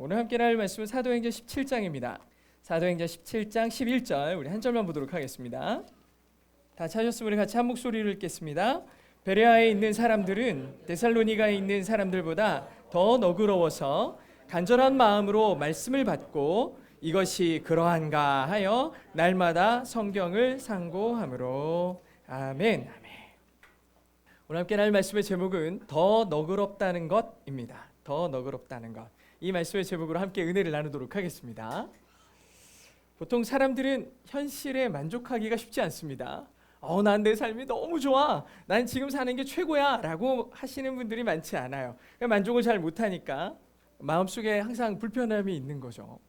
오늘 함께 나눌 말씀은 사도행전 17장입니다. 사도행전 17장 11절 우리 한 절만 보도록 하겠습니다. 다 찾으셨으면 우리 같이 한 목소리로 읽겠습니다. 베레아에 있는 사람들은 데살로니가에 있는 사람들보다 더 너그러워서 간절한 마음으로 말씀을 받고 이것이 그러한가 하여 날마다 성경을 상고함으로. 아멘. 오늘 함께 나눌 말씀의 제목은 더 너그럽다는 것입니다. 더 너그럽다는 것. 이 말씀의 제목으로 함께 은혜를 나누도록 하겠습니다. 보통 사람들은 현실에 만족하기가 쉽지 않습니다. 난 내 삶이 너무 좋아. 난 지금 사는 게 최고야 라고 하시는 분들이 많지 않아요. 만족을 잘 못하니까 마음속에 항상 불편함이 있는 거죠.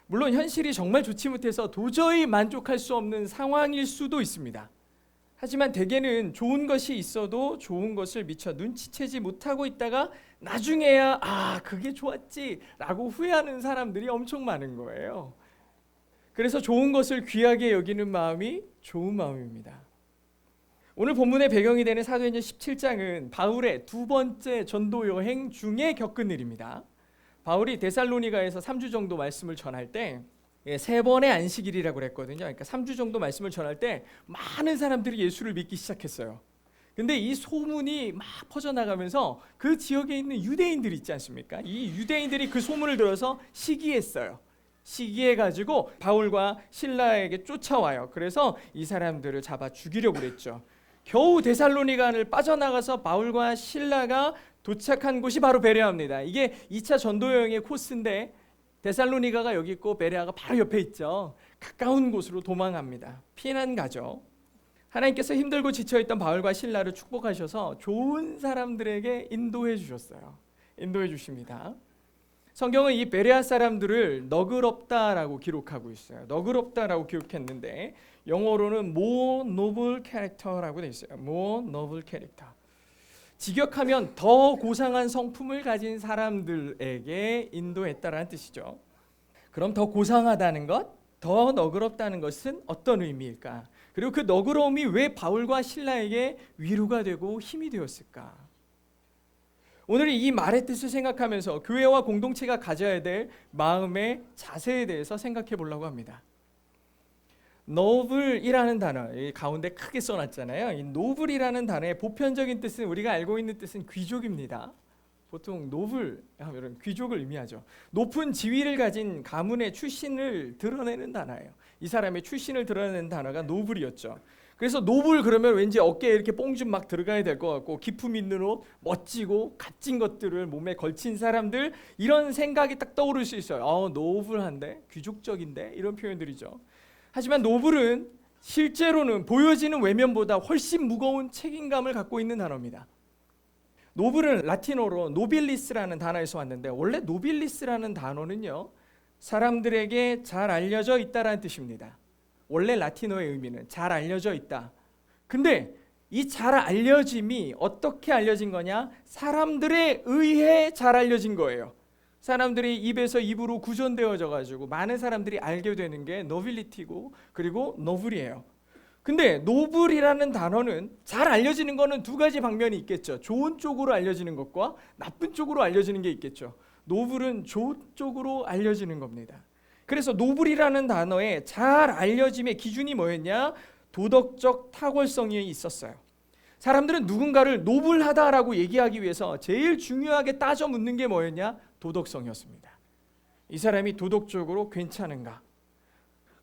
물론 현실이 정말 좋지 못해서 도저히 만족할 수 없는 상황일 수도 있습니다. 하지만 대개는 좋은 것이 있어도 좋은 것을 미처 눈치채지 못하고 있다가 나중에야 그게 좋았지 라고 후회하는 사람들이 엄청 많은 거예요. 그래서 좋은 것을 귀하게 여기는 마음이 좋은 마음입니다. 오늘 본문의 배경이 되는 사도행전 17장은 바울의 두 번째 전도 여행 중에 겪은 일입니다. 바울이 데살로니가에서 3주 정도 말씀을 전할 때 세 번의 안식일이라고 그랬거든요. 그러니까 3주 정도 말씀을 전할 때 많은 사람들이 예수를 믿기 시작했어요. 근데 이 소문이 막 퍼져나가면서 그 지역에 있는 유대인들 있지 않습니까? 이 유대인들이 그 소문을 들어서 시기했어요. 시기해가지고 바울과 실라에게 쫓아와요. 그래서 이 사람들을 잡아 죽이려고 그랬죠. 겨우 데살로니가를 빠져나가서 바울과 실라가 도착한 곳이 바로 베레아입니다. 이게 2차 전도 여행의 코스인데 데살로니가가 여기 있고 베레아가 바로 옆에 있죠. 가까운 곳으로 도망합니다. 피난 가죠. 하나님께서 힘들고 지쳐있던 바울과 실라를 축복하셔서 좋은 사람들에게 인도해 주셨어요. 인도해 주십니다. 성경은 이 베레아 사람들을 너그럽다라고 기록하고 있어요. 너그럽다라고 기록했는데 영어로는 more noble character라고 돼 있어요. more noble character. 직역하면 더 고상한 성품을 가진 사람들에게 인도했다라는 뜻이죠. 그럼 더 고상하다는 것, 더 너그럽다는 것은 어떤 의미일까? 그리고 그 너그러움이 왜 바울과 실라에게 위로가 되고 힘이 되었을까? 오늘 이 말의 뜻을 생각하면서 교회와 공동체가 가져야 될 마음의 자세에 대해서 생각해 보려고 합니다. noble이라는 단어, 이 가운데 크게 써놨잖아요. 이 noble이라는 단어의 보편적인 뜻은 우리가 알고 있는 뜻은 귀족입니다. 보통 noble 하면 귀족을 의미하죠. 높은 지위를 가진 가문의 출신을 드러내는 단어예요. 이 사람의 출신을 드러내는 단어가 noble이었죠. 그래서 noble 그러면 왠지 어깨에 이렇게 뽕 좀 막 들어가야 될 것 같고 기품 있는 옷, 멋지고 값진 것들을 몸에 걸친 사람들, 이런 생각이 딱 떠오를 수 있어요. noble한데, 귀족적인데, 이런 표현들이죠. 하지만 노블은 실제로는 보여지는 외면보다 훨씬 무거운 책임감을 갖고 있는 단어입니다. 노블은 라틴어로 노빌리스라는 단어에서 왔는데 원래 노빌리스라는 단어는요, 사람들에게 잘 알려져 있다라는 뜻입니다. 원래 라틴어의 의미는 잘 알려져 있다. 근데 이 잘 알려짐이 어떻게 알려진 거냐? 사람들에 의해 잘 알려진 거예요. 사람들이 입에서 입으로 구전되어져 가지고 많은 사람들이 알게 되는 게 노빌리티고 그리고 노블이에요. 근데 노블이라는 단어는 잘 알려지는 거는 두 가지 방면이 있겠죠. 좋은 쪽으로 알려지는 것과 나쁜 쪽으로 알려지는 게 있겠죠. 노블은 좋은 쪽으로 알려지는 겁니다. 그래서 노블이라는 단어의 잘 알려짐의 기준이 뭐였냐? 도덕적 탁월성이 있었어요. 사람들은 누군가를 노블하다라고 얘기하기 위해서 제일 중요하게 따져 묻는 게 뭐였냐? 도덕성이었습니다. 이 사람이 도덕적으로 괜찮은가?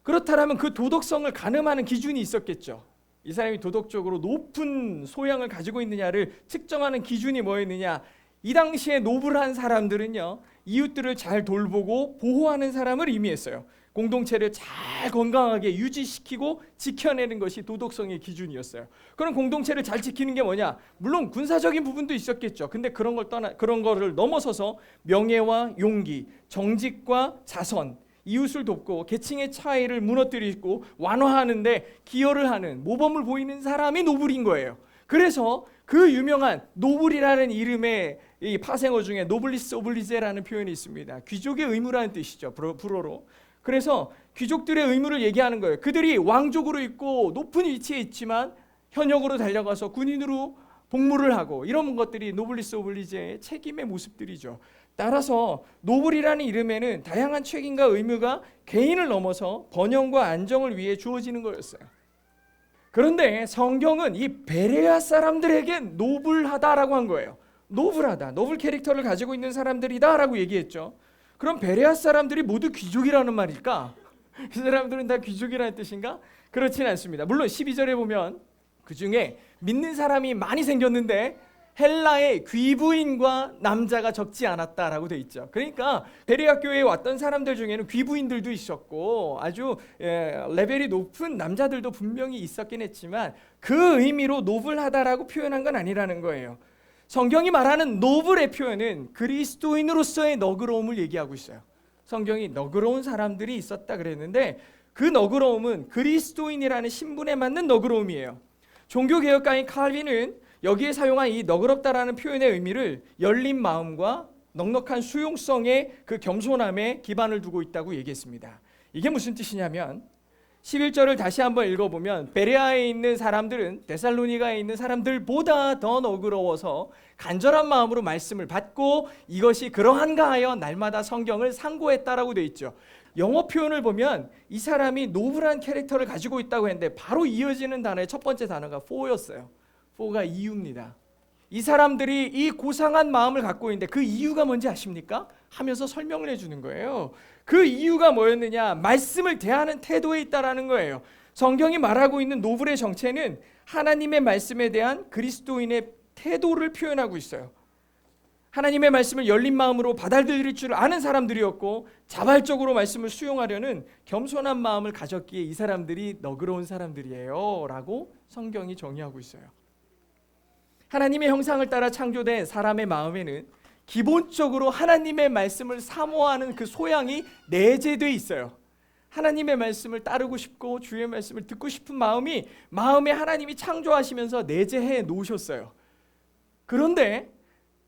그렇다면 그 도덕성을 가늠하는 기준이 있었겠죠. 이 사람이 도덕적으로 높은 소양을 가지고 있느냐를 측정하는 기준이 뭐였느냐? 이 당시에 노블한 사람들은요, 이웃들을 잘 돌보고 보호하는 사람을 의미했어요. 공동체를 잘 건강하게 유지시키고 지켜내는 것이 도덕성의 기준이었어요. 그럼 공동체를 잘 지키는 게 뭐냐? 물론 군사적인 부분도 있었겠죠. 근데 그런 거를 넘어서서 명예와 용기, 정직과 자선, 이웃을 돕고 계층의 차이를 무너뜨리고 완화하는데 기여를 하는 모범을 보이는 사람이 노블인 거예요. 그래서 그 유명한 노블이라는 이름의 이 파생어 중에 노블리스 오블리제라는 표현이 있습니다. 귀족의 의무라는 뜻이죠. 불어로. 그래서 귀족들의 의무를 얘기하는 거예요. 그들이 왕족으로 있고 높은 위치에 있지만 현역으로 달려가서 군인으로 복무를 하고 이런 것들이 노블리스 오블리제의 책임의 모습들이죠. 따라서 노블이라는 이름에는 다양한 책임과 의무가 개인을 넘어서 번영과 안정을 위해 주어지는 거였어요. 그런데 성경은 이 베레아 사람들에게 노블하다라고 한 거예요. 노블하다, 노블 캐릭터를 가지고 있는 사람들이다라고 얘기했죠. 그럼 베레아 사람들이 모두 귀족이라는 말일까? 이 사람들은 다 귀족이라는 뜻인가? 그렇지는 않습니다. 물론 12절에 보면 그 중에 믿는 사람이 많이 생겼는데 헬라의 귀부인과 남자가 적지 않았다라고 돼 있죠. 그러니까 베레아 교회에 왔던 사람들 중에는 귀부인들도 있었고 아주 레벨이 높은 남자들도 분명히 있었긴 했지만 그 의미로 노블하다라고 표현한 건 아니라는 거예요. 성경이 말하는 노블의 표현은 그리스도인으로서의 너그러움을 얘기하고 있어요. 성경이 너그러운 사람들이 있었다 그랬는데 그 너그러움은 그리스도인이라는 신분에 맞는 너그러움이에요. 종교개혁가인 칼빈은 여기에 사용한 이 너그럽다라는 표현의 의미를 열린 마음과 넉넉한 수용성의 그 겸손함에 기반을 두고 있다고 얘기했습니다. 이게 무슨 뜻이냐면 11절을 다시 한번 읽어보면 베레아에 있는 사람들은 데살로니가에 있는 사람들보다 더 너그러워서 간절한 마음으로 말씀을 받고 이것이 그러한가 하여 날마다 성경을 상고했다라고 돼 있죠. 영어 표현을 보면 이 사람이 노블한 캐릭터를 가지고 있다고 했는데 바로 이어지는 단어의 첫 번째 단어가 for였어요. for가 이유입니다. 이 사람들이 이 고상한 마음을 갖고 있는데 그 이유가 뭔지 아십니까? 하면서 설명을 해주는 거예요. 그 이유가 뭐였느냐? 말씀을 대하는 태도에 있다라는 거예요. 성경이 말하고 있는 노블의 정체는 하나님의 말씀에 대한 그리스도인의 태도를 표현하고 있어요. 하나님의 말씀을 열린 마음으로 받아들일 줄 아는 사람들이었고 자발적으로 말씀을 수용하려는 겸손한 마음을 가졌기에 이 사람들이 너그러운 사람들이에요 라고 성경이 정의하고 있어요. 하나님의 형상을 따라 창조된 사람의 마음에는 기본적으로 하나님의 말씀을 사모하는 그 소양이 내재되어 있어요. 하나님의 말씀을 따르고 싶고 주의 말씀을 듣고 싶은 마음에 하나님이 창조하시면서 내재해 놓으셨어요. 그런데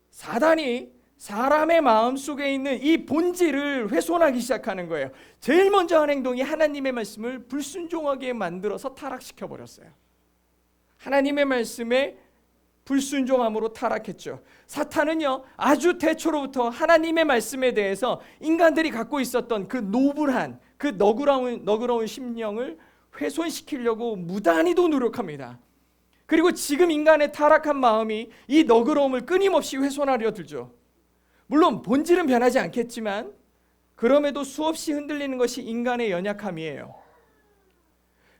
사단이 사람의 마음 속에 있는 이 본질을 훼손하기 시작하는 거예요. 제일 먼저 한 행동이 하나님의 말씀을 불순종하게 만들어서 타락시켜 버렸어요. 하나님의 말씀에 불순종함으로 타락했죠. 사탄은요 아주 태초로부터 하나님의 말씀에 대해서 인간들이 갖고 있었던 그 노블한 그 너그러운 심령을 훼손시키려고 무단히도 노력합니다. 그리고 지금 인간의 타락한 마음이 이 너그러움을 끊임없이 훼손하려 들죠. 물론 본질은 변하지 않겠지만 그럼에도 수없이 흔들리는 것이 인간의 연약함이에요.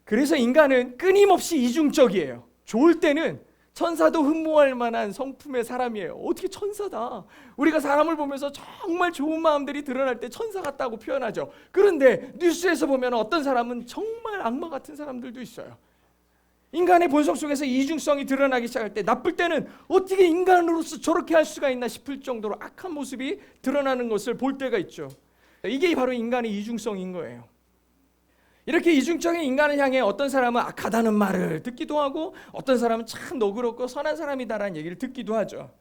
그래서 인간은 끊임없이 이중적이에요. 좋을 때는 천사도 흠모할 만한 성품의 사람이에요. 어떻게 천사다. 우리가 사람을 보면서 정말 좋은 마음들이 드러날 때 천사 같다고 표현하죠. 그런데 뉴스에서 보면 어떤 사람은 정말 악마 같은 사람들도 있어요. 인간의 본성 속에서 이중성이 드러나기 시작할 때 나쁠 때는 어떻게 인간으로서 저렇게 할 수가 있나 싶을 정도로 악한 모습이 드러나는 것을 볼 때가 있죠. 이게 바로 인간의 이중성인 거예요. 이렇게 이중적인 인간을 향해 어떤 사람은 악하다는 말을 듣기도 하고 어떤 사람은 참 너그럽고 선한 사람이다라는 얘기를 듣기도 하죠.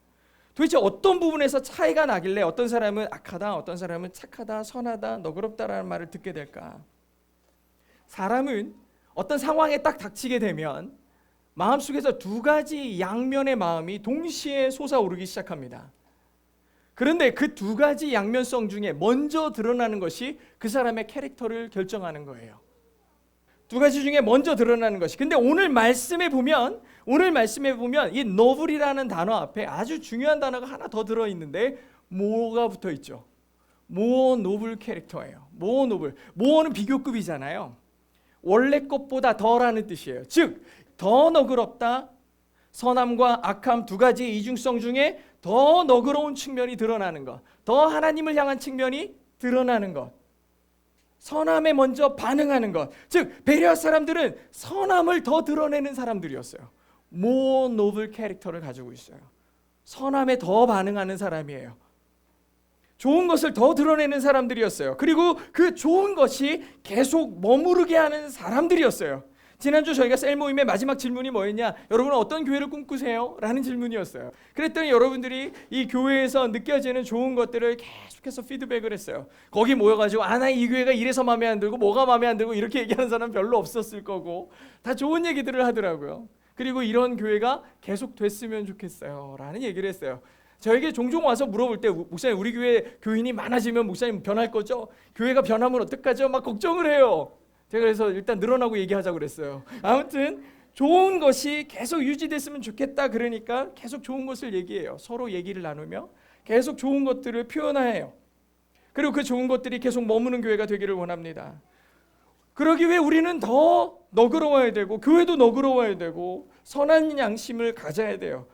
도대체 어떤 부분에서 차이가 나길래 어떤 사람은 악하다, 어떤 사람은 착하다, 선하다, 너그럽다라는 말을 듣게 될까? 사람은 어떤 상황에 딱 닥치게 되면 마음속에서 두 가지 양면의 마음이 동시에 솟아오르기 시작합니다. 그런데 그 두 가지 양면성 중에 먼저 드러나는 것이 그 사람의 캐릭터를 결정하는 거예요. 두 가지 중에 먼저 드러나는 것이. 근데 오늘 말씀에 보면 이 노블이라는 단어 앞에 아주 중요한 단어가 하나 더 들어 있는데 모어가 붙어 있죠. 모어 노블 캐릭터예요. 모어 노블. 모어는 비교급이잖아요. 원래 것보다 더라는 뜻이에요. 즉 더 너그럽다. 선함과 악함 두 가지의 이중성 중에 더 너그러운 측면이 드러나는 것. 더 하나님을 향한 측면이 드러나는 것. 선함에 먼저 반응하는 것. 즉 베레아 사람들은 선함을 더 드러내는 사람들이었어요. more noble 캐릭터를 가지고 있어요. 선함에 더 반응하는 사람이에요. 좋은 것을 더 드러내는 사람들이었어요. 그리고 그 좋은 것이 계속 머무르게 하는 사람들이었어요. 지난주 저희가 셀 모임의 마지막 질문이 뭐였냐? 여러분은 어떤 교회를 꿈꾸세요? 라는 질문이었어요. 그랬더니 여러분들이 이 교회에서 느껴지는 좋은 것들을 계속해서 피드백을 했어요. 거기 모여가지고 나 이 교회가 이래서 마음에 안 들고 뭐가 마음에 안 들고 이렇게 얘기하는 사람 별로 없었을 거고 다 좋은 얘기들을 하더라고요. 그리고 이런 교회가 계속 됐으면 좋겠어요 라는 얘기를 했어요. 저에게 종종 와서 물어볼 때 목사님 우리 교회 교인이 많아지면 목사님 변할 거죠? 교회가 변하면 어떡하죠? 막 걱정을 해요. 제가 그래서 일단 늘어나고 얘기하자고 그랬어요. 아무튼 좋은 것이 계속 유지됐으면 좋겠다. 그러니까 계속 좋은 것을 얘기해요. 서로 얘기를 나누며 계속 좋은 것들을 표현해요. 그리고 그 좋은 것들이 계속 머무는 교회가 되기를 원합니다. 그러기 위해 우리는 더 너그러워야 되고 교회도 너그러워야 되고 선한 양심을 가져야 돼요.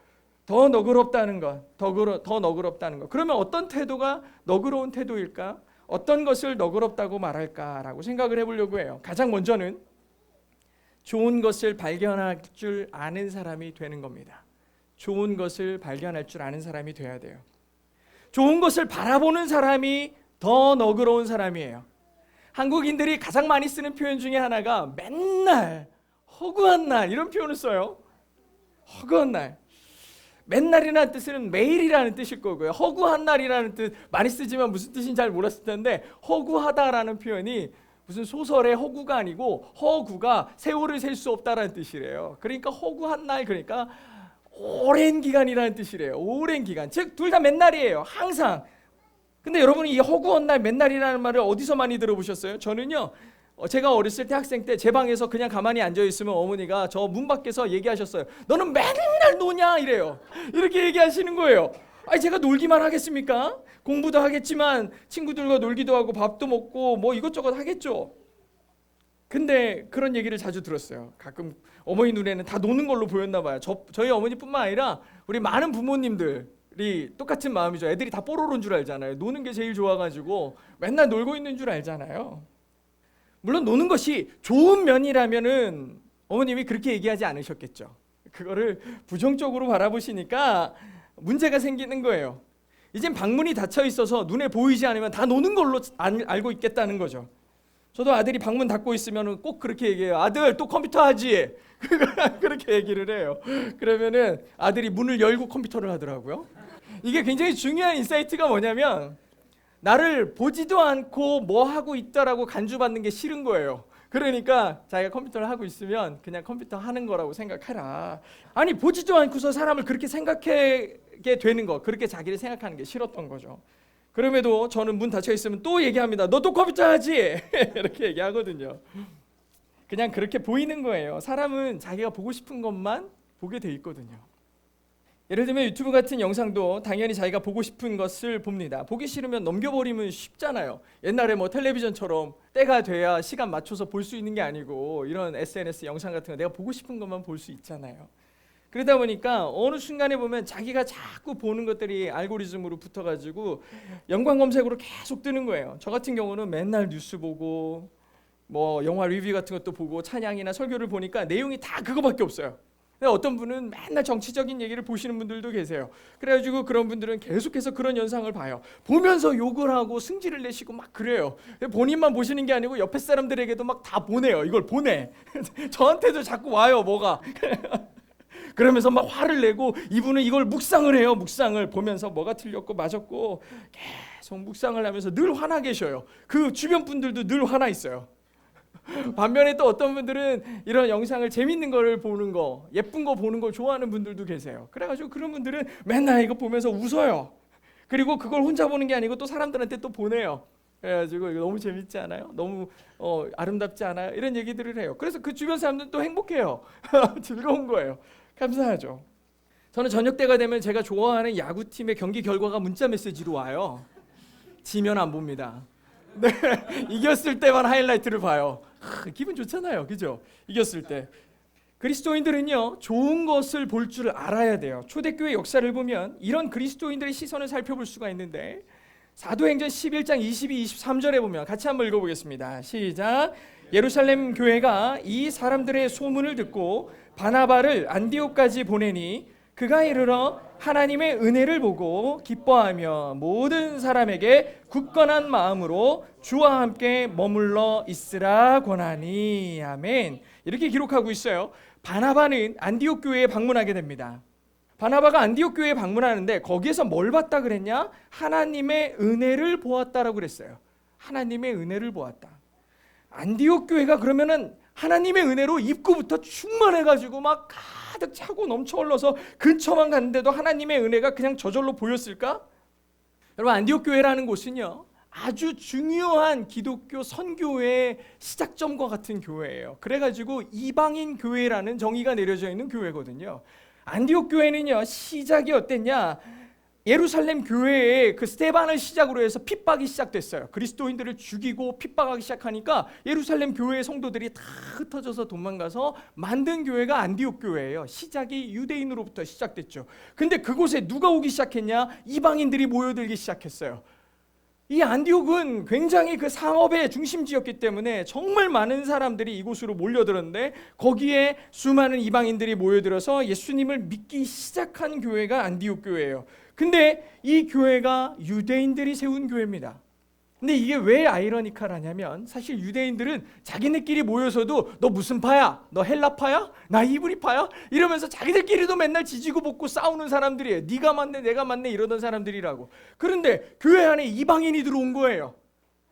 더 너그럽다는 것, 더 너그럽다는 것. 그러면 어떤 태도가 너그러운 태도일까? 어떤 것을 너그럽다고 말할까라고 생각을 해보려고 해요. 가장 먼저는 좋은 것을 발견할 줄 아는 사람이 되는 겁니다. 좋은 것을 발견할 줄 아는 사람이 돼야 돼요. 좋은 것을 바라보는 사람이 더 너그러운 사람이에요. 한국인들이 가장 많이 쓰는 표현 중에 하나가 맨날, 허구한 날 이런 표현을 써요. 허구한 날. 맨날이라는 뜻은 매일이라는 뜻일 거고요. 허구한 날이라는 뜻 많이 쓰지만 무슨 뜻인지 잘 몰랐을 텐데 허구하다라는 표현이 무슨 소설의 허구가 아니고 허구가 세월을 셀 수 없다라는 뜻이래요. 그러니까 허구한 날 그러니까 오랜 기간이라는 뜻이래요. 오랜 기간. 즉 둘 다 맨날이에요. 항상. 근데 여러분이 이 허구한 날 맨날이라는 말을 어디서 많이 들어보셨어요? 저는요. 제가 어렸을 때 학생 때 제 방에서 그냥 가만히 앉아 있으면 어머니가 저 문 밖에서 얘기하셨어요. 너는 맨날 노냐 이래요. 이렇게 얘기하시는 거예요. 아니 제가 놀기만 하겠습니까? 공부도 하겠지만 친구들과 놀기도 하고 밥도 먹고 뭐 이것저것 하겠죠. 근데 그런 얘기를 자주 들었어요. 가끔 어머니 눈에는 다 노는 걸로 보였나 봐요. 저희 어머니뿐만 아니라 우리 많은 부모님들이 똑같은 마음이죠. 애들이 다 뽀로로인 줄 알잖아요. 노는 게 제일 좋아가지고 맨날 놀고 있는 줄 알잖아요. 물론 노는 것이 좋은 면이라면은 어머님이 그렇게 얘기하지 않으셨겠죠. 그거를 부정적으로 바라보시니까 문제가 생기는 거예요. 이젠 방문이 닫혀 있어서 눈에 보이지 않으면 다 노는 걸로 알고 있겠다는 거죠. 저도 아들이 방문 닫고 있으면 꼭 그렇게 얘기해요. 아들 또 컴퓨터 하지? 그렇게 얘기를 해요. 그러면은 아들이 문을 열고 컴퓨터를 하더라고요. 이게 굉장히 중요한 인사이트가 뭐냐면 나를 보지도 않고 뭐 하고 있다라고 간주받는 게 싫은 거예요. 그러니까 자기가 컴퓨터를 하고 있으면 그냥 컴퓨터 하는 거라고 생각해라. 아니 보지도 않고서 사람을 그렇게 생각하게 되는 거, 그렇게 자기를 생각하는 게 싫었던 거죠. 그럼에도 저는 문 닫혀 있으면 또 얘기합니다. 너 또 컴퓨터 하지? 이렇게 얘기하거든요. 그냥 그렇게 보이는 거예요. 사람은 자기가 보고 싶은 것만 보게 돼 있거든요. 예를 들면 유튜브 같은 영상도 당연히 자기가 보고 싶은 것을 봅니다. 보기 싫으면 넘겨버리면 쉽잖아요. 옛날에 뭐 텔레비전처럼 때가 돼야 시간 맞춰서 볼 수 있는 게 아니고 이런 SNS 영상 같은 거 내가 보고 싶은 것만 볼 수 있잖아요. 그러다 보니까 어느 순간에 보면 자기가 자꾸 보는 것들이 알고리즘으로 붙어가지고 연관 검색으로 계속 뜨는 거예요. 저 같은 경우는 맨날 뉴스 보고 뭐 영화 리뷰 같은 것도 보고 찬양이나 설교를 보니까 내용이 다 그거밖에 없어요. 근데 어떤 분은 맨날 정치적인 얘기를 보시는 분들도 계세요. 그래가지고 그런 분들은 계속해서 그런 영상을 봐요. 보면서 욕을 하고 승질을 내시고 막 그래요. 본인만 보시는 게 아니고 옆에 사람들에게도 막 다 보내요. 이걸 보내. 저한테도 자꾸 와요. 뭐가. 그러면서 막 화를 내고 이분은 이걸 묵상을 해요. 묵상을 보면서 뭐가 틀렸고 맞았고 계속 묵상을 하면서 늘 화나 계셔요. 그 주변 분들도 늘 화나 있어요. 반면에 또 어떤 분들은 이런 영상을 재밌는 거를 보는 거, 예쁜 거 보는 걸 좋아하는 분들도 계세요. 그래가지고 그런 분들은 맨날 이거 보면서 웃어요. 그리고 그걸 혼자 보는 게 아니고 또 사람들한테 또 보내요. 그래가지고 이거 너무 재밌지 않아요? 너무 아름답지 않아요? 이런 얘기들을 해요. 그래서 그 주변 사람들은 또 행복해요. 즐거운 거예요. 감사하죠. 저는 저녁 때가 되면 제가 좋아하는 야구팀의 경기 결과가 문자 메시지로 와요. 지면 안 봅니다. 네, 이겼을 때만 하이라이트를 봐요. 기분 좋잖아요. 그죠? 이겼을 때. 그리스도인들은요, 좋은 것을 볼 줄 알아야 돼요. 초대교회 역사를 보면 이런 그리스도인들의 시선을 살펴볼 수가 있는데 사도행전 11장 22, 23절에 보면 같이 한번 읽어보겠습니다. 시작. 예루살렘 교회가 이 사람들의 소문을 듣고 바나바를 안디옥까지 보내니 그가 이르러 하나님의 은혜를 보고 기뻐하며 모든 사람에게 굳건한 마음으로 주와 함께 머물러 있으라 권하니. 아멘. 이렇게 기록하고 있어요. 바나바는 안디옥 교회에 방문하게 됩니다. 바나바가 안디옥 교회에 방문하는데 거기에서 뭘 봤다 그랬냐? 하나님의 은혜를 보았다라고 그랬어요. 하나님의 은혜를 보았다. 안디옥 교회가 그러면은 하나님의 은혜로 입구부터 충만해가지고 막 가득 차고 넘쳐 흘러서 근처만 갔는데도 하나님의 은혜가 그냥 저절로 보였을까? 여러분, 안디옥 교회라는 곳은요, 아주 중요한 기독교 선교의 시작점과 같은 교회예요. 그래가지고 이방인 교회라는 정의가 내려져 있는 교회거든요. 안디옥 교회는요, 시작이 어땠냐? 예루살렘 교회에 그 스데반을 시작으로 해서 핍박이 시작됐어요. 그리스도인들을 죽이고 핍박하기 시작하니까 예루살렘 교회의 성도들이 다 흩어져서 도망가서 만든 교회가 안디옥 교회예요. 시작이 유대인으로부터 시작됐죠. 근데 그곳에 누가 오기 시작했냐? 이방인들이 모여들기 시작했어요. 이 안디옥은 굉장히 그 상업의 중심지였기 때문에 정말 많은 사람들이 이곳으로 몰려들었는데, 거기에 수많은 이방인들이 모여들어서 예수님을 믿기 시작한 교회가 안디옥 교회예요. 근데 이 교회가 유대인들이 세운 교회입니다. 근데 이게 왜 아이러니컬하냐면, 사실 유대인들은 자기네끼리 모여서도 너 무슨 파야? 너 헬라파야? 나 이브리파야? 이러면서 자기들끼리도 맨날 지지고 볶고 싸우는 사람들이에요. 네가 맞네 내가 맞네 이러던 사람들이라고. 그런데 교회 안에 이방인이 들어온 거예요.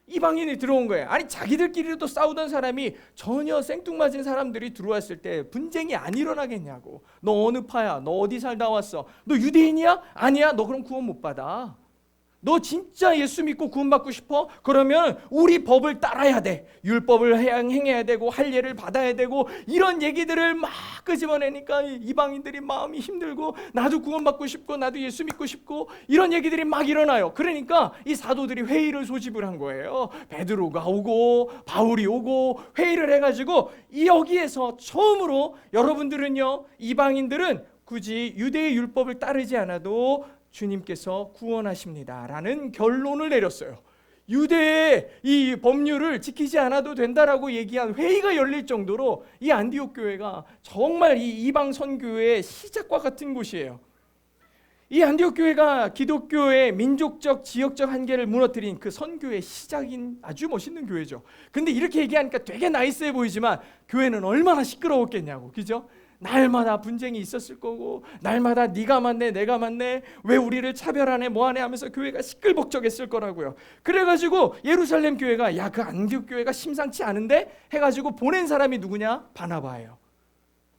이방인이 들어온 거예요. 아니, 자기들끼리도 싸우던 사람이 전혀 생뚱맞은 사람들이 들어왔을 때 분쟁이 안 일어나겠냐고. 너 어느 파야? 너 어디 살다 왔어? 너 유대인이야? 아니야. 너 그럼 구원 못 받아. 너 진짜 예수 믿고 구원받고 싶어? 그러면 우리 법을 따라야 돼. 율법을 행해야 되고 할례를 받아야 되고, 이런 얘기들을 막 끄집어내니까 이방인들이 마음이 힘들고, 나도 구원받고 싶고 나도 예수 믿고 싶고, 이런 얘기들이 막 일어나요. 그러니까 이 사도들이 회의를 소집을 한 거예요. 베드로가 오고 바울이 오고 회의를 해가지고, 여기에서 처음으로 여러분들은요, 이방인들은 굳이 유대의 율법을 따르지 않아도 주님께서 구원하십니다 라는 결론을 내렸어요. 유대의 이 법률을 지키지 않아도 된다라고 얘기한 회의가 열릴 정도로 이 안디옥 교회가 정말 이 이방 선교의 시작과 같은 곳이에요. 이 안디옥 교회가 기독교의 민족적 지역적 한계를 무너뜨린 그 선교의 시작인 아주 멋있는 교회죠. 근데 이렇게 얘기하니까 되게 나이스해 보이지만 교회는 얼마나 시끄러웠겠냐고, 그죠? 날마다 분쟁이 있었을 거고, 날마다 네가 맞네 내가 맞네, 왜 우리를 차별하네 뭐하네 하면서 교회가 시끌벅적했을 거라고요. 그래가지고 예루살렘 교회가 야, 그 안디옥 교회가 심상치 않은데 해가지고 보낸 사람이 누구냐? 바나바예요.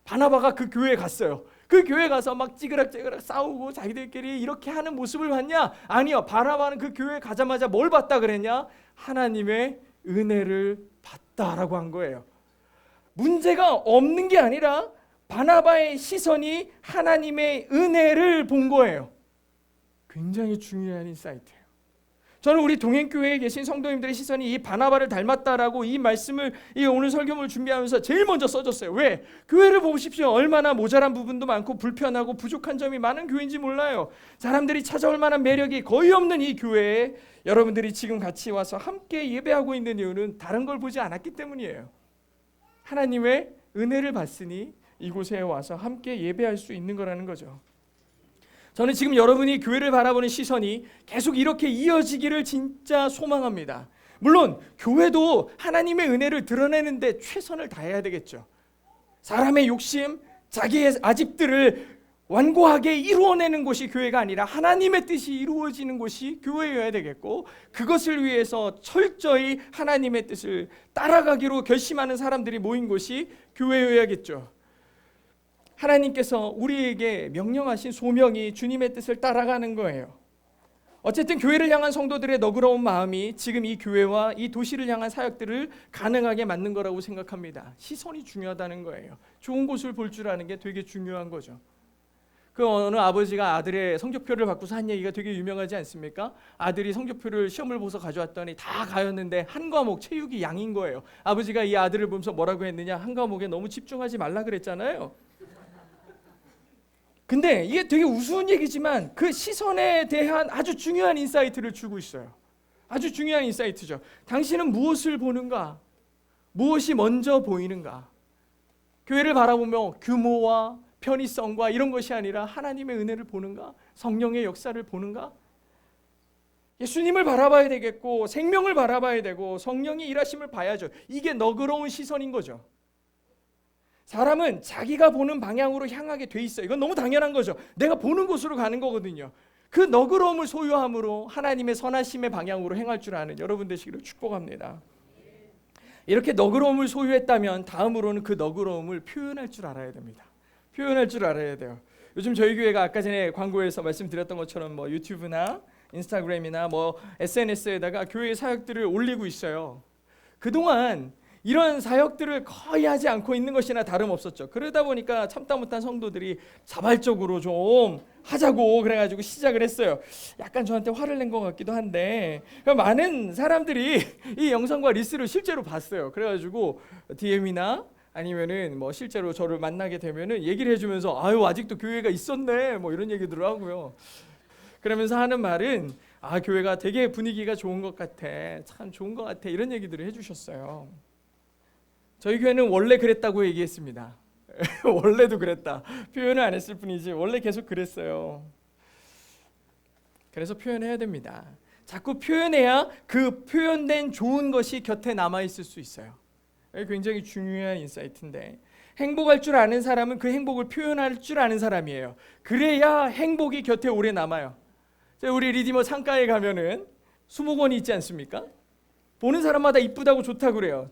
바나바가 그 교회에 갔어요. 그 교회 가서 막 찌그락찌그락 싸우고 자기들끼리 이렇게 하는 모습을 봤냐? 아니요. 바나바는 그 교회에 가자마자 뭘 봤다 그랬냐? 하나님의 은혜를 봤다라고 한 거예요. 문제가 없는 게 아니라 바나바의 시선이 하나님의 은혜를 본 거예요. 굉장히 중요한 인사이트예요. 저는 우리 동행교회에 계신 성도님들의 시선이 이 바나바를 닮았다라고 이 말씀을, 이 오늘 설교를 준비하면서 제일 먼저 써줬어요. 왜? 교회를 보십시오. 얼마나 모자란 부분도 많고 불편하고 부족한 점이 많은 교회인지 몰라요. 사람들이 찾아올 만한 매력이 거의 없는 이 교회에 여러분들이 지금 같이 와서 함께 예배하고 있는 이유는 다른 걸 보지 않았기 때문이에요. 하나님의 은혜를 받으니 이곳에 와서 함께 예배할 수 있는 거라는 거죠. 저는 지금 여러분이 교회를 바라보는 시선이 계속 이렇게 이어지기를 진짜 소망합니다. 물론 교회도 하나님의 은혜를 드러내는데 최선을 다해야 되겠죠. 사람의 욕심, 자기의 아집들을 완고하게 이루어내는 곳이 교회가 아니라 하나님의 뜻이 이루어지는 곳이 교회여야 되겠고, 그것을 위해서 철저히 하나님의 뜻을 따라가기로 결심하는 사람들이 모인 곳이 교회여야겠죠. 하나님께서 우리에게 명령하신 소명이 주님의 뜻을 따라가는 거예요. 어쨌든 교회를 향한 성도들의 너그러운 마음이 지금 이 교회와 이 도시를 향한 사역들을 가능하게 만든 거라고 생각합니다. 시선이 중요하다는 거예요. 좋은 곳을 볼 줄 아는 게 되게 중요한 거죠. 그 어느 아버지가 아들의 성적표를 받고서 한 얘기가 되게 유명하지 않습니까? 아들이 성적표를 시험을 보서 가져왔더니 다 가였는데 한 과목 체육이 양인 거예요. 아버지가 이 아들을 보면서 뭐라고 했느냐? 한 과목에 너무 집중하지 말라 그랬잖아요. 근데 이게 되게 우스운 얘기지만 그 시선에 대한 아주 중요한 인사이트를 주고 있어요. 아주 중요한 인사이트죠. 당신은 무엇을 보는가? 무엇이 먼저 보이는가? 교회를 바라보며 규모와 편의성과 이런 것이 아니라 하나님의 은혜를 보는가? 성령의 역사를 보는가? 예수님을 바라봐야 되겠고, 생명을 바라봐야 되고, 성령이 일하심을 봐야죠. 이게 너그러운 시선인 거죠. 사람은 자기가 보는 방향으로 향하게 돼 있어요. 이건 너무 당연한 거죠. 내가 보는 곳으로 가는 거거든요. 그 너그러움을 소유함으로 하나님의 선하심의 방향으로 행할 줄 아는 여러분 되시기를 축복합니다. 이렇게 너그러움을 소유했다면 다음으로는 그 너그러움을 표현할 줄 알아야 됩니다. 표현할 줄 알아야 돼요. 요즘 저희 교회가 아까 전에 광고에서 말씀드렸던 것처럼 뭐 유튜브나 인스타그램이나 뭐 SNS에다가 교회 사역들을 올리고 있어요. 그동안 이런 사역들을 거의 하지 않고 있는 것이나 다름없었죠. 그러다 보니까 참다 못한 성도들이 자발적으로 좀 하자고 그래가지고 시작을 했어요. 약간 저한테 화를 낸 것 같기도 한데 많은 사람들이 이 영상과 리스를 실제로 봤어요. 그래가지고 DM이나 아니면은 뭐 실제로 저를 만나게 되면은 얘기를 해주면서 아유 아직도 교회가 있었네 뭐 이런 얘기들을 하고요. 그러면서 하는 말은 아 교회가 되게 분위기가 좋은 것 같아, 참 좋은 것 같아 이런 얘기들을 해주셨어요. 저희 교회는 원래 그랬다고 얘기했습니다. 원래도 그랬다. 표현을 안 했을 뿐이지 원래 계속 그랬어요. 그래서 표현해야 됩니다. 자꾸 표현해야 그 표현된 좋은 것이 곁에 남아있을 수 있어요. 굉장히 중요한 인사이트인데 행복할 줄 아는 사람은 그 행복을 표현할 줄 아는 사람이에요. 그래야 행복이 곁에 오래 남아요. 우리 리디머 창가에 가면은 수목원이 있지 않습니까? 보는 사람마다 이쁘다고 좋다고 그래요.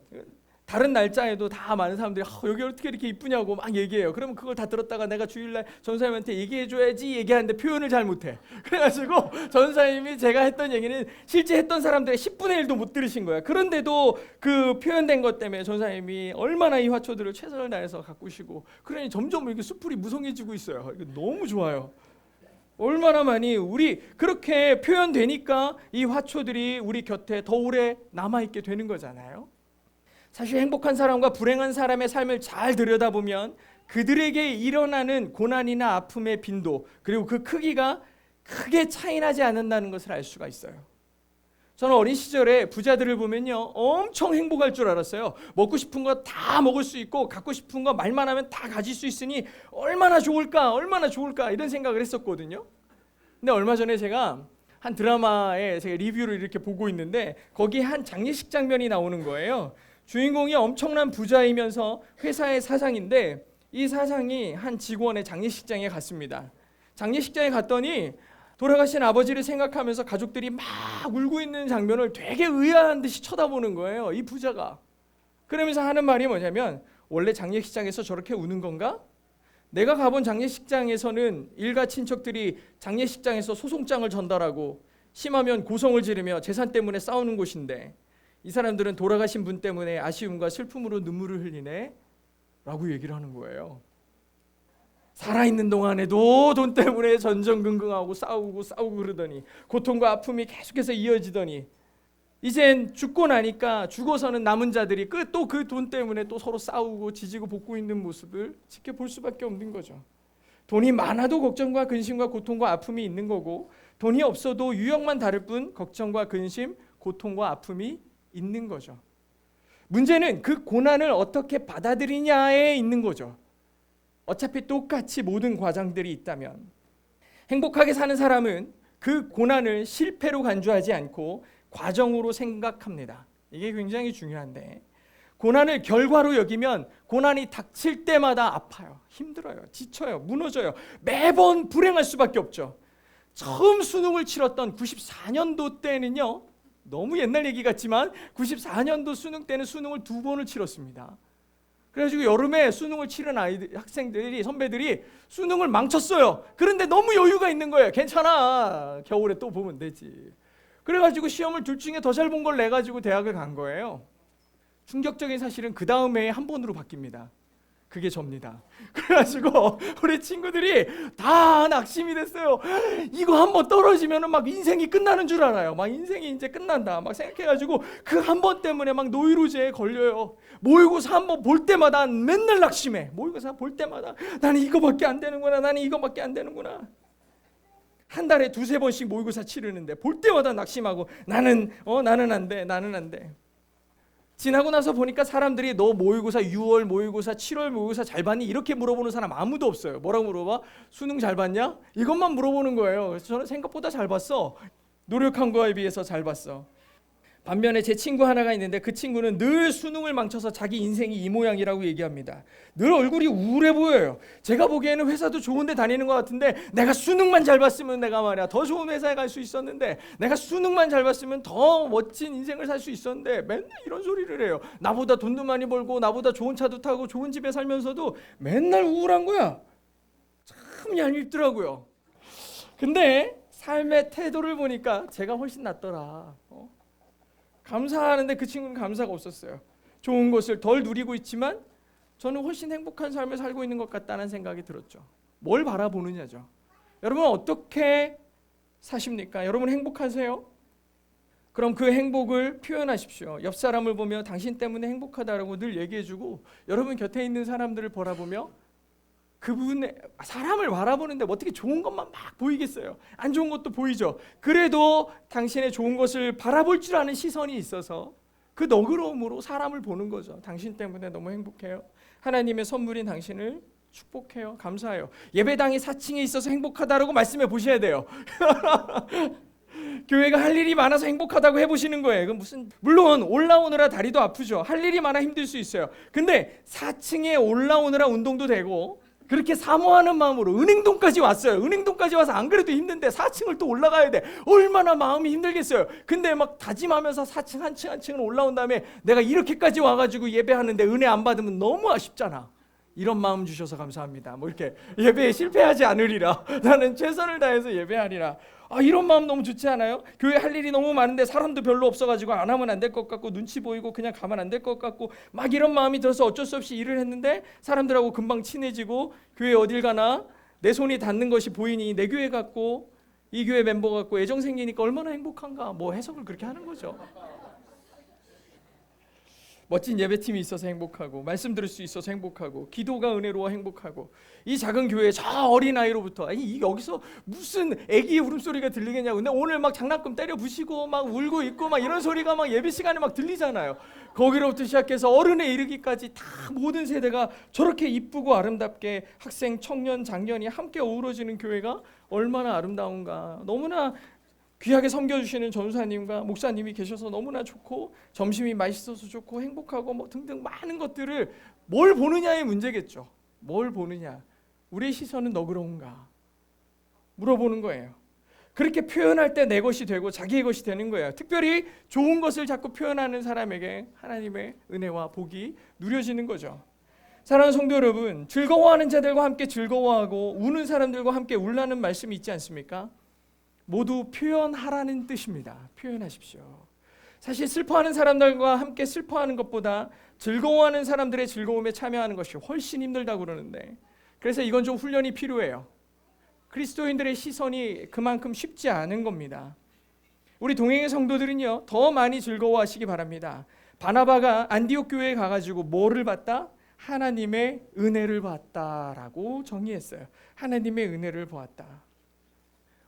다른 날짜에도 다 많은 사람들이 여기 어떻게 이렇게 이쁘냐고 막 얘기해요. 그러면 그걸 다 들었다가 내가 주일날 전사님한테 얘기해줘야지 얘기하는데 표현을 잘 못해. 그래가지고 전사님이 제가 했던 얘기는 실제 했던 사람들의 10분의 1도 못 들으신 거야. 그런데도 그 표현된 것 때문에 전사님이 얼마나 이 화초들을 최선을 다해서 가꾸시고 그러니 점점 이렇게 수풀이 무성해지고 있어요. 이거 너무 좋아요. 얼마나 많이 우리 그렇게 표현되니까 이 화초들이 우리 곁에 더 오래 남아있게 되는 거잖아요. 사실 행복한 사람과 불행한 사람의 삶을 잘 들여다보면 그들에게 일어나는 고난이나 아픔의 빈도 그리고 그 크기가 크게 차이나지 않는다는 것을 알 수가 있어요. 저는 어린 시절에 부자들을 보면요 엄청 행복할 줄 알았어요. 먹고 싶은 거 다 먹을 수 있고 갖고 싶은 거 말만 하면 다 가질 수 있으니 얼마나 좋을까 얼마나 좋을까 이런 생각을 했었거든요. 근데 얼마 전에 제가 한 드라마에 제가 리뷰를 이렇게 보고 있는데 거기에 한 장례식 장면이 나오는 거예요. 주인공이 엄청난 부자이면서 회사의 사장인데 이 사장이 한 직원의 장례식장에 갔습니다. 장례식장에 갔더니 돌아가신 아버지를 생각하면서 가족들이 막 울고 있는 장면을 되게 의아한 듯이 쳐다보는 거예요. 이 부자가. 그러면서 하는 말이 뭐냐면 원래 장례식장에서 저렇게 우는 건가? 내가 가본 장례식장에서는 일가 친척들이 장례식장에서 소송장을 전달하고 심하면 고성을 지르며 재산 때문에 싸우는 곳인데 이 사람들은 돌아가신 분 때문에 아쉬움과 슬픔으로 눈물을 흘리네 라고 얘기를 하는 거예요. 살아있는 동안에도 돈 때문에 전전긍긍하고 싸우고 그러더니 고통과 아픔이 계속해서 이어지더니 이젠 죽고 나니까 죽어서는 남은 자들이 또 그 돈 때문에 또 서로 싸우고 지지고 볶고 있는 모습을 지켜볼 수밖에 없는 거죠. 돈이 많아도 걱정과 근심과 고통과 아픔이 있는 거고 돈이 없어도 유형만 다를 뿐 걱정과 근심, 고통과 아픔이 있는 거죠. 문제는 그 고난을 어떻게 받아들이냐에 있는 거죠. 어차피 똑같이 모든 과정들이 있다면 행복하게 사는 사람은 그 고난을 실패로 간주하지 않고 과정으로 생각합니다. 이게 굉장히 중요한데 고난을 결과로 여기면 고난이 닥칠 때마다 아파요. 힘들어요. 지쳐요. 무너져요. 매번 불행할 수밖에 없죠. 처음 수능을 치렀던 94년도 때는요. 너무 옛날 얘기 같지만 94년도 수능 때는 수능을 2번을 치렀습니다. 그래가지고 여름에 수능을 치른 학생들이 선배들이 수능을 망쳤어요. 그런데 너무 여유가 있는 거예요. 괜찮아. 겨울에 또 보면 되지. 그래가지고 시험을 둘 중에 더 잘 본 걸 내가지고 대학을 간 거예요. 충격적인 사실은 그 다음 해에 한 번으로 바뀝니다. 그게 접니다. 그래가지고 우리 친구들이 다 낙심이 됐어요. 이거 한번 떨어지면은 막 인생이 끝나는 줄 알아요. 막 인생이 이제 끝난다 막 생각해가지고 그 한 번 때문에 막 노이로제에 걸려요. 모의고사 한 번 볼 때마다 맨날 낙심해. 모의고사 볼 때마다 나는 이거밖에 안 되는구나. 나는 이거밖에 안 되는구나. 한 달에 2-3번씩 모의고사 치르는데 볼 때마다 낙심하고 나는 안 돼. 나는 안 돼. 지나고 나서 보니까 사람들이 너 모의고사 6월 모의고사 7월 모의고사 잘 봤니? 이렇게 물어보는 사람 아무도 없어요. 뭐라고 물어봐? 수능 잘 봤냐? 이것만 물어보는 거예요. 그래서 저는 생각보다 잘 봤어. 노력한 거에 비해서 잘 봤어. 반면에 제 친구 하나가 있는데 그 친구는 늘 수능을 망쳐서 자기 인생이 이 모양이라고 얘기합니다. 늘 얼굴이 우울해 보여요. 제가 보기에는 회사도 좋은 데 다니는 것 같은데 내가 수능만 잘 봤으면 내가 말이야 더 좋은 회사에 갈 수 있었는데 내가 수능만 잘 봤으면 더 멋진 인생을 살 수 있었는데 맨날 이런 소리를 해요. 나보다 돈도 많이 벌고 나보다 좋은 차도 타고 좋은 집에 살면서도 맨날 우울한 거야. 참 얄밉더라고요. 근데 삶의 태도를 보니까 제가 훨씬 낫더라. 감사하는데 그 친구는 감사가 없었어요. 좋은 것을 덜 누리고 있지만 저는 훨씬 행복한 삶을 살고 있는 것 같다는 생각이 들었죠. 뭘 바라보느냐죠. 여러분 어떻게 사십니까? 여러분 행복하세요? 그럼 그 행복을 표현하십시오. 옆 사람을 보며 당신 때문에 행복하다라고 늘 얘기해주고, 여러분 곁에 있는 사람들을 바라보며 그분의 사람을 바라보는데 어떻게 좋은 것만 막 보이겠어요? 안 좋은 것도 보이죠. 그래도 당신의 좋은 것을 바라볼 줄 아는 시선이 있어서 그 너그러움으로 사람을 보는 거죠. 당신 때문에 너무 행복해요. 하나님의 선물인 당신을 축복해요. 감사해요. 예배당이 4층에 있어서 행복하다라고 말씀해 보셔야 돼요. 교회가 할 일이 많아서 행복하다고 해보시는 거예요. 그건 무슨, 물론 올라오느라 다리도 아프죠. 할 일이 많아 힘들 수 있어요. 근데 4층에 올라오느라 운동도 되고, 그렇게 사모하는 마음으로 은행동까지 왔어요. 은행동까지 와서 안 그래도 힘든데 4층을 또 올라가야 돼. 얼마나 마음이 힘들겠어요. 근데 막 다짐하면서 4층 한 층을 올라온 다음에 내가 이렇게까지 와가지고 예배하는데 은혜 안 받으면 너무 아쉽잖아. 이런 마음 주셔서 감사합니다. 뭐 이렇게 예배에 실패하지 않으리라. 나는 최선을 다해서 예배하리라. 이런 마음 너무 좋지 않아요? 교회 할 일이 너무 많은데 사람도 별로 없어가지고 안 하면 안 될 것 같고, 눈치 보이고 그냥 가면 안 될 것 같고, 막 이런 마음이 들어서 어쩔 수 없이 일을 했는데 사람들하고 금방 친해지고, 교회 어딜 가나 내 손이 닿는 것이 보이니 내 교회 같고 이 교회 멤버 같고 애정 생기니까 얼마나 행복한가. 뭐 해석을 그렇게 하는 거죠. 멋진 예배팀이 있어서 행복하고, 말씀 들을 수 있어서 행복하고, 기도가 은혜로워 행복하고, 이 작은 교회 저 어린아이로부터, 여기서 무슨 애기의 울음소리가 들리겠냐고. 근데 오늘 막 장난감 때려 부시고 막 울고 있고 막 이런 소리가 막 예배 시간에 막 들리잖아요. 거기로부터 시작해서 어른에 이르기까지 다 모든 세대가 저렇게 이쁘고 아름답게 학생, 청년, 장년이 함께 어우러지는 교회가 얼마나 아름다운가. 너무나 귀하게 섬겨주시는 전사님과 목사님이 계셔서 너무나 좋고, 점심이 맛있어서 좋고 행복하고 뭐 등등 많은 것들을 뭘 보느냐의 문제겠죠. 뭘 보느냐. 우리의 시선은 너그러운가 물어보는 거예요. 그렇게 표현할 때 내 것이 되고 자기의 것이 되는 거예요. 특별히 좋은 것을 자꾸 표현하는 사람에게 하나님의 은혜와 복이 누려지는 거죠. 사랑하는 성도 여러분, 즐거워하는 자들과 함께 즐거워하고 우는 사람들과 함께 울라는 말씀이 있지 않습니까? 모두 표현하라는 뜻입니다. 표현하십시오. 사실 슬퍼하는 사람들과 함께 슬퍼하는 것보다 즐거워하는 사람들의 즐거움에 참여하는 것이 훨씬 힘들다고 그러는데, 그래서 이건 좀 훈련이 필요해요. 그리스도인들의 시선이 그만큼 쉽지 않은 겁니다. 우리 동행의 성도들은요, 더 많이 즐거워하시기 바랍니다. 바나바가 안디옥 교회에 가가지고 뭐를 봤다? 하나님의 은혜를 봤다라고 정의했어요. 하나님의 은혜를 보았다.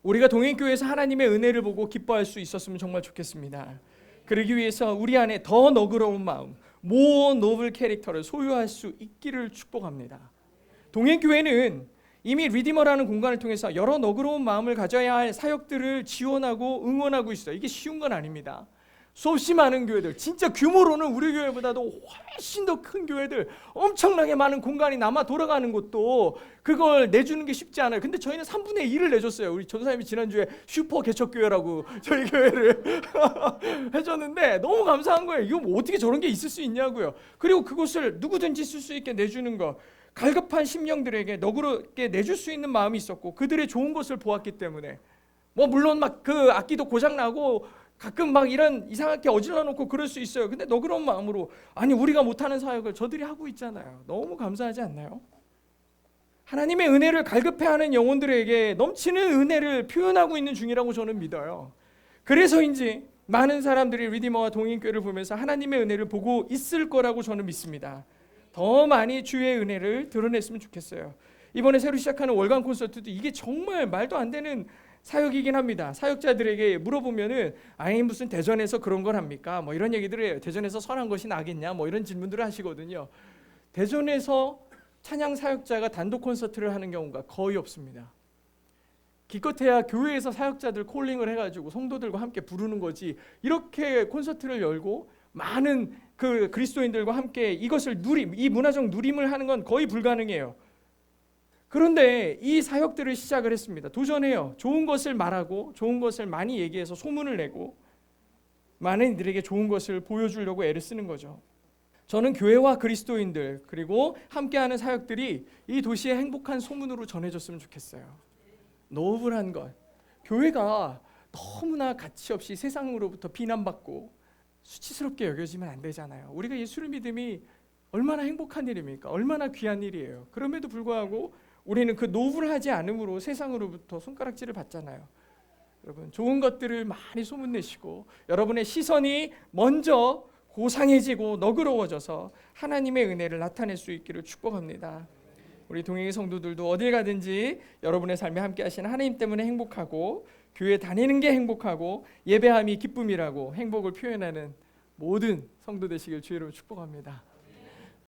우리가 동행교회에서 하나님의 은혜를 보고 기뻐할 수 있었으면 정말 좋겠습니다. 그러기 위해서 우리 안에 더 너그러운 마음, more noble 캐릭터를 소유할 수 있기를 축복합니다. 동행교회는 이미 리디머라는 공간을 통해서 여러 너그러운 마음을 가져야 할 사역들을 지원하고 응원하고 있어요. 이게 쉬운 건 아닙니다. 수없이 많은 교회들, 진짜 규모로는 우리 교회보다도 훨씬 더 큰 교회들, 엄청나게 많은 공간이 남아 돌아가는 것도 그걸 내주는 게 쉽지 않아요. 근데 저희는 3분의 1을 내줬어요. 우리 전사님이 지난주에 슈퍼 개척교회라고 저희 교회를 해줬는데 너무 감사한 거예요. 이거 뭐 어떻게 저런 게 있을 수 있냐고요. 그리고 그것을 누구든지 쓸 수 있게 내주는 거, 갈급한 심령들에게 너그럽게 내줄 수 있는 마음이 있었고, 그들의 좋은 것을 보았기 때문에, 뭐 물론 막 그 악기도 고장 나고 가끔 막 이런 이상하게 어질러 놓고 그럴 수 있어요. 근데 너그러운 마음으로, 아니 우리가 못하는 사역을 저들이 하고 있잖아요. 너무 감사하지 않나요? 하나님의 은혜를 갈급해하는 영혼들에게 넘치는 은혜를 표현하고 있는 중이라고 저는 믿어요. 그래서인지 많은 사람들이 리디머와 동행교회를 보면서 하나님의 은혜를 보고 있을 거라고 저는 믿습니다. 더 많이 주의 은혜를 드러냈으면 좋겠어요. 이번에 새로 시작하는 월간 콘서트도 이게 정말 말도 안 되는 사역이긴 합니다. 사역자들에게 물어보면은 아니 무슨 대전에서 그런 걸 합니까? 뭐 이런 얘기들을 해요. 대전에서 선한 것이 나겠냐? 뭐 이런 질문들을 하시거든요. 대전에서 찬양 사역자가 단독 콘서트를 하는 경우가 거의 없습니다. 기껏해야 교회에서 사역자들 콜링을 해가지고 성도들과 함께 부르는 거지, 이렇게 콘서트를 열고 많은 그 그리스도인들과 함께 이것을 이 문화적 누림을 하는 건 거의 불가능해요. 그런데 이 사역들을 시작을 했습니다. 도전해요. 좋은 것을 말하고 좋은 것을 많이 얘기해서 소문을 내고 많은 이들에게 좋은 것을 보여주려고 애를 쓰는 거죠. 저는 교회와 그리스도인들 그리고 함께하는 사역들이 이 도시의 행복한 소문으로 전해졌으면 좋겠어요. 노블한 것, 교회가 너무나 가치 없이 세상으로부터 비난받고 수치스럽게 여겨지면 안 되잖아요. 우리가 예수를 믿음이 얼마나 행복한 일입니까? 얼마나 귀한 일이에요. 그럼에도 불구하고 우리는 그 노블하지 않음으로 세상으로부터 손가락질을 받잖아요. 여러분, 좋은 것들을 많이 소문내시고 여러분의 시선이 먼저 고상해지고 너그러워져서 하나님의 은혜를 나타낼 수 있기를 축복합니다. 우리 동행의 성도들도 어딜 가든지 여러분의 삶에 함께 하시는 하나님 때문에 행복하고 교회 다니는 게 행복하고 예배함이 기쁨이라고 행복을 표현하는 모든 성도 되시길 주의 이름으로 축복합니다.